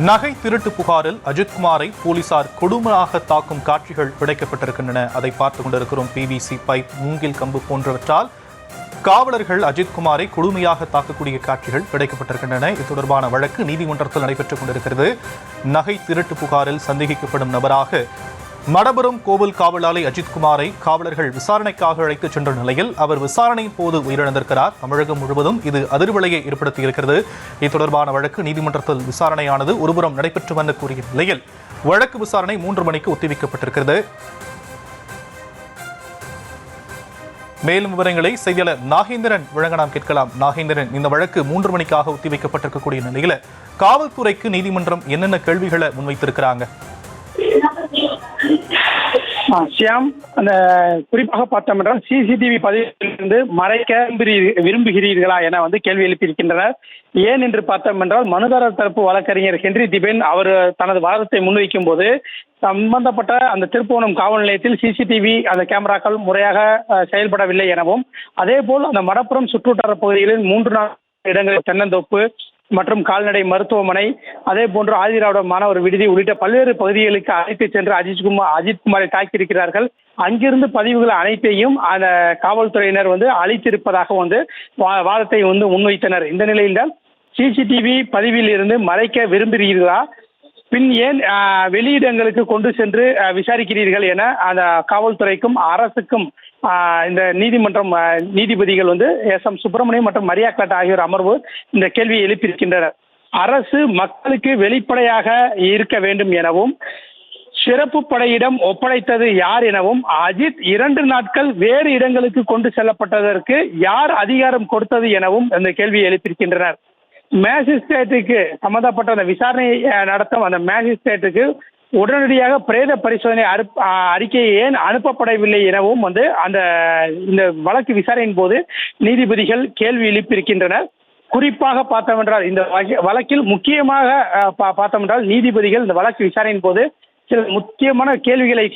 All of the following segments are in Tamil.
நகை திருட்டு புகாரில் அஜித்குமாரை போலீசார் கொடுமையாக தாக்கும் காட்சிகள் கிடைக்கப்பட்டிருக்கின்றன. அதை பார்த்துக் கொண்டிருக்கிறோம். பிவிசி பைப், மூங்கில் கம்பு போன்றவற்றால் காவலர்கள் அஜித்குமாரை கொடுமையாக தாக்கக்கூடிய காட்சிகள் கிடைக்கப்பட்டிருக்கின்றன. இது தொடர்பான வழக்கு நீதிமன்றத்தில் நடைபெற்றுக் கொண்டிருக்கிறது. நகை திருட்டு புகாரில் சந்தேகிக்கப்படும் நபராக மடபுரம் கோவில் காவல் ஆலை அஜித்குமாரை காவலர்கள் விசாரணைக்காக அழைத்துச் சென்ற நிலையில் அவர் விசாரணையின் போது உயிரிழந்திருக்கிறார். தமிழகம் முழுவதும் இது அதிர்வலையை ஏற்படுத்தியிருக்கிறது. இது தொடர்பான வழக்கு நீதிமன்றத்தில் விசாரணையானது ஒருபுறம் நடைபெற்று வந்த கூறிய நிலையில் வழக்கு விசாரணை 3 மணிக்கு ஒத்திவைக்கப்பட்டிருக்கிறது. மேலும் விவரங்களை செய்தியாளர் நாகேந்திரன் வழங்க நாம் கேட்கலாம். நாகேந்திரன், இந்த வழக்கு 3 மணிக்காக ஒத்திவைக்கப்பட்டிருக்கக்கூடிய நிலையில காவல்துறைக்கு நீதிமன்றம் என்னென்ன கேள்விகளை முன்வைத்திருக்கிறாங்க? ஷியாம், அந்த குறிப்பாக பார்த்தோம் என்றால் சிசிடிவி பதிவிலிருந்து மறைக்க விரும்புகிறீர்களா என கேள்வி எழுப்பியிருக்கின்றனர். ஏன் என்று பார்த்தோம் என்றால் மனுதாரர் தரப்பு வழக்கறிஞர் ஹென்றி திபென் அவர் தனது வாதத்தை முன்வைக்கும் போது சம்பந்தப்பட்ட அந்த திருப்புவனம் காவல் நிலையத்தில் சிசிடிவி அந்த கேமராக்கள் முறையாக செயல்படவில்லை எனவும், அதே போல் அந்த மடப்புறம் சுற்றுவட்டார பகுதிகளில் 3-4 இடங்களில் தென்னந்தோப்பு மற்றும் கால்நடை மருத்துவமனை, அதே போன்று ஆதிராவிட மாணவர் விடுதி உள்ளிட்ட பல்வேறு பகுதிகளுக்கு அழைத்து சென்று அஜித்குமாரை தாக்கியிருக்கிறார்கள். அங்கிருந்து பதிவுகள் அனைத்தையும் அந்த காவல்துறையினர் அளித்திருப்பதாக வாதத்தை முன்வைத்தனர். இந்த நிலையில்தான் சிசிடிவி பதிவில் இருந்து மறைக்க விரும்புகிறீர்களா, பின் ஏன் வெளியிடங்களுக்கு கொண்டு சென்று விசாரிக்கிறீர்கள் என அந்த காவல்துறைக்கும் அரசுக்கும் இந்த நீதிமன்றம் நீதிபதிகள் SM சுப்பிரமணியம் மற்றும் மரியா கிளாட் ஆகியோர் அமர்வு இந்த கேள்வியை எழுப்பியிருக்கின்றனர். அரசு மக்களுக்கு வெளிப்படையாக இருக்க வேண்டும் எனவும், சிறப்பு படையிடம் ஒப்படைத்தது யார் எனவும், அஜித் 2 நாட்கள் வேறு இடங்களுக்கு கொண்டு செல்லப்பட்டதற்கு யார் அதிகாரம் கொடுத்தது எனவும் இந்த கேள்வியை எழுப்பியிருக்கின்றனர். மேஜிஸ்ட்ரேட்டுக்கு சம்பந்தப்பட்ட அந்த விசாரணை நடத்தும் அந்த மேஜிஸ்ட்ரேட்டுக்கு உடனடியாக பிரேத பரிசோதனை அறிக்கை ஏன் அனுப்பப்படவில்லை எனவும் இந்த வழக்கு விசாரணையின் போது நீதிபதிகள் கேள்வி எழுப்பியிருக்கின்றனர். குறிப்பாக பார்த்தோம் என்றால் இந்த வழக்கில் முக்கியமாக பார்த்தோம் என்றால் நீதிபதிகள் இந்த வழக்கு விசாரணையின் போது சில முக்கியமான கேள்விகளை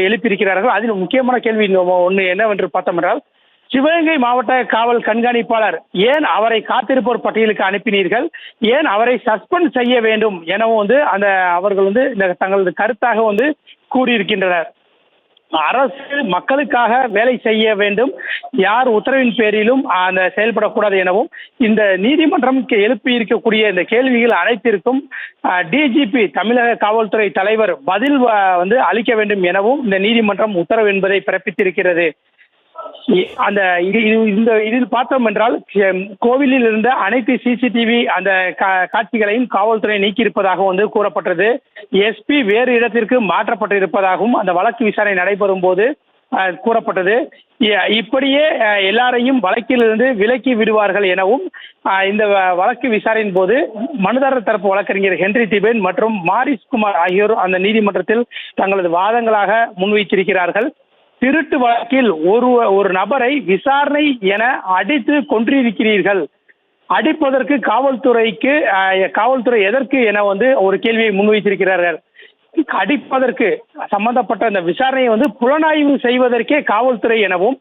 எழுப்பியிருக்கிறார்கள். அதில் முக்கியமான கேள்வி ஒன்று என்னவென்று பார்த்தோம் என்றால், சிவகங்கை மாவட்ட காவல் கண்காணிப்பாளர் ஏன் அவரை காத்திருப்போர் பட்டியலுக்கு அனுப்பினீர்கள், ஏன் அவரை சஸ்பெண்ட் செய்ய வேண்டும் எனவும் அவர்கள் தங்களது கருத்தாக கூறியிருக்கின்றனர். அரசு மக்களுக்காக வேலை செய்ய வேண்டும், யார் உத்தரவின் பேரிலும் செயல்படக்கூடாது எனவும், இந்த நீதிமன்றம் எழுப்பி இருக்கக்கூடிய இந்த கேள்விகள் அனைத்திற்கும் டிஜிபி தமிழக காவல்துறை தலைவர் பதில் அளிக்க வேண்டும் எனவும் இந்த நீதிமன்றம் உத்தரவு என்பதை பிறப்பித்திருக்கிறது. இதில் பார்த்தோம் என்றால் கோவிலில் இருந்த அனைத்து சிசிடிவி அந்த காட்சிகளையும் காவல்துறை நீக்கியிருப்பதாக கூறப்பட்டது. SP வேறு இடத்திற்கு மாற்றப்பட்டிருப்பதாகவும் அந்த வழக்கு விசாரணை நடைபெறும் போது கூறப்பட்டது. இப்படியே எல்லாரையும் வழக்கிலிருந்து விலக்கி விடுவார்கள் எனவும் இந்த வழக்கு விசாரணையின் போது மனுதாரர் தரப்பு வழக்கறிஞர் ஹென்றி திபென் மற்றும் மாரிஸ்குமார் ஆகியோர் அந்த நீதிமன்றத்தில் தங்களது வாதங்களாக முன்வைத்திருக்கிறார்கள். திருட்டு வழக்கில் ஒரு நபரை விசாரணை என அடித்து கொன்றிருக்கிறீர்கள், அடிப்பதற்கு காவல்துறை எதற்கு என ஒரு கேள்வியை முன்வைத்திருக்கிறார்கள். அடிப்பதற்கு சம்பந்தப்பட்ட அந்த விசாரணையை புலனாய்வு செய்வதற்கே காவல்துறை எனவும்,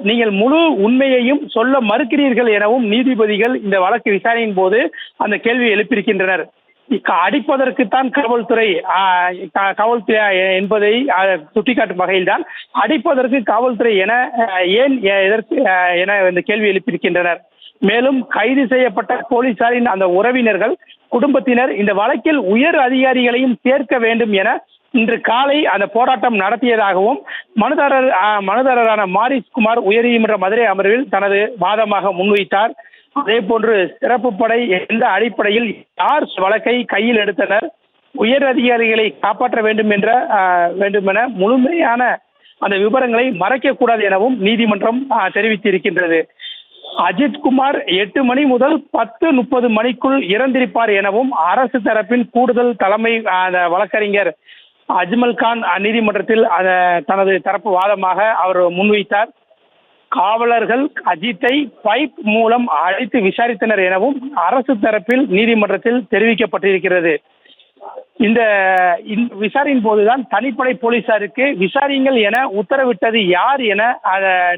நீங்கள் முழு உண்மையையும் சொல்ல மறுக்கிறீர்கள் எனவும் நீதிபதிகள் இந்த வழக்கு விசாரணையின் போது அந்த கேள்வியை எழுப்பியிருக்கின்றனர். அடிப்பதற்குத்தான் காவல்துறை என்பதை சுட்டிக்காட்டும் வகையில்தான் அடிப்பதற்கு காவல்துறை என ஏன் எதற்கு என இந்த கேள்வி எழுப்பியிருக்கின்றனர். மேலும் கைது செய்யப்பட்ட போலீசாரின் அந்த உறவினர்கள், குடும்பத்தினர் இந்த வழக்கில் உயர் அதிகாரிகளையும் சேர்க்க வேண்டும் என இன்று காலை அந்த போராட்டம் நடத்தியதாகவும் மனுதாரரான மாரிஸ்குமார் உயர்நீதிமன்ற மதுரை அமர்வில் தனது வாதமாக முன்வைத்தார். அதே போன்று சிறப்பு படை எந்த அடிப்படையில் யார் வழக்கை கையில் எடுத்தனர், உயர் அதிகாரிகளை காப்பாற்ற வேண்டுமென முழுமையான அந்த விவரங்களை மறைக்கக்கூடாது எனவும் நீதிமன்றம் தெரிவித்திருக்கின்றது. அஜித்குமார் 8 மணி முதல் 10:30 மணிக்குள் இறந்திருப்பார் எனவும் அரசு தரப்பின் கூடுதல் தலைமை வழக்கறிஞர் அஜ்மல் கான் நீதிமன்றத்தில் தனது தரப்பு வாதமாக அவர் முன்வைத்தார். காவலர்கள் அஜித்தை பைப் மூலம் அழைத்து விசாரித்தனர் எனவும் அரசு தரப்பில் நீதிமன்றத்தில் தெரிவிக்கப்பட்டிருக்கிறது. இந்த விசாரணையின் போதுதான் தனிப்படை போலீசாருக்கு விசாரியுங்கள் என உத்தரவிட்டது யார் என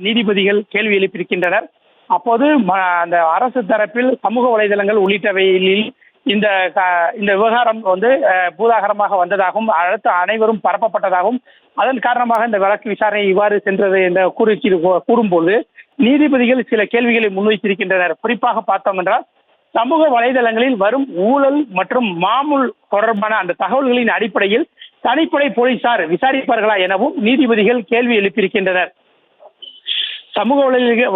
நீதிபதிகள் கேள்வி எழுப்பியிருக்கின்றனர். அப்போது அந்த அரசு தரப்பில் சமூக வலைதளங்கள் உள்ளிட்டவையில் இந்த இந்த விவகாரம் வந்து பூதாகரமாக வந்ததாகவும் அடுத்து அனைவரும் பரப்பப்பட்டதாகவும் அதன் காரணமாக இந்த வழக்கு விசாரணை இவ்வாறு சென்றது என்ற கூறும்போது நீதிபதிகள் சில கேள்விகளை முன்வைத்திருக்கின்றனர். குறிப்பாக பார்த்தோம் என்றால் சமூக வலைதளங்களில் வரும் ஊழல் மற்றும் மாமூல் தொடர்பான அந்த தகவல்களின் அடிப்படையில் தனிப்படை போலீசார் விசாரிப்பார்களா எனவும் நீதிபதிகள் கேள்வி எழுப்பியிருக்கின்றனர். சமூக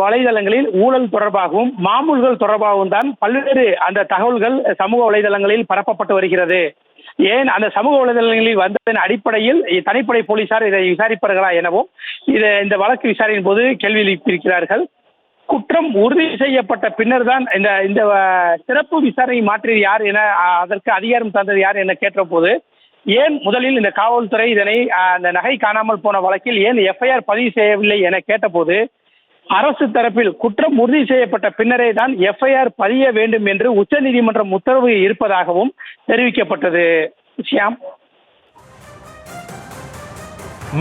வலைதளங்களில் ஊழல் தொடர்பாகவும் மாமூல்கள் தொடர்பாகவும் தான் பல்வேறு அந்த தகவல்கள் சமூக வலைதளங்களில் பரப்பப்பட்டு வருகிறது. ஏன் அந்த சமூக வலைதளங்களில் வந்ததன் அடிப்படையில் தனிப்படை போலீசார் இதை விசாரிப்பார்களா எனவும் இந்த வழக்கு விசாரணையின் போது கேள்வி எழுப்பியிருக்கிறார்கள். குற்றம் உறுதி செய்யப்பட்ட பின்னர் தான் இந்த சிறப்பு விசாரணை மாற்றியது யார் என அதற்கு அதிகாரம் தந்தது யார் என கேட்ட போது ஏன் முதலில் இந்த காவல்துறை இதனை அந்த நகை காணாமல் போன வழக்கில் ஏன் எஃப்ஐஆர் பதிவு செய்யவில்லை என கேட்டபோது அரசு தரப்பில் குற்றம் உறுதி செய்யப்பட்ட பின்னரே தான் எஃப்ஐஆர் பதிய வேண்டும் என்று உச்சநீதிமன்றம் உத்தரவு இருப்பதாகவும் தெரிவிக்கப்பட்டது. ஷியாம்.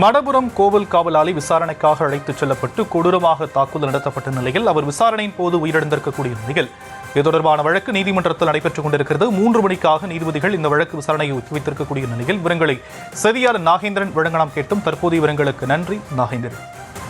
மடபுரம் கோவில் காவலாளி விசாரணைக்காக அழைத்துச் செல்லப்பட்டு கொடூரமாக தாக்குதல் நடத்தப்பட்ட நிலையில் அவர் விசாரணையின் போது உயிரிழந்திருக்கக்கூடிய நிலையில் இது தொடர்பான வழக்கு நீதிமன்றத்தில் நடைபெற்றுக் கொண்டிருக்கிறது. 3 மணிக்காக நீதிபதிகள் இந்த வழக்கு விசாரணையை ஒத்திவைத்திருக்கக்கூடிய நிலையில் விவரங்களை செய்தியாளர் நாகேந்திரன் வழங்கலாம் கேட்டும். தற்போதைய விவரங்களுக்கு நன்றி நாகேந்திரன்.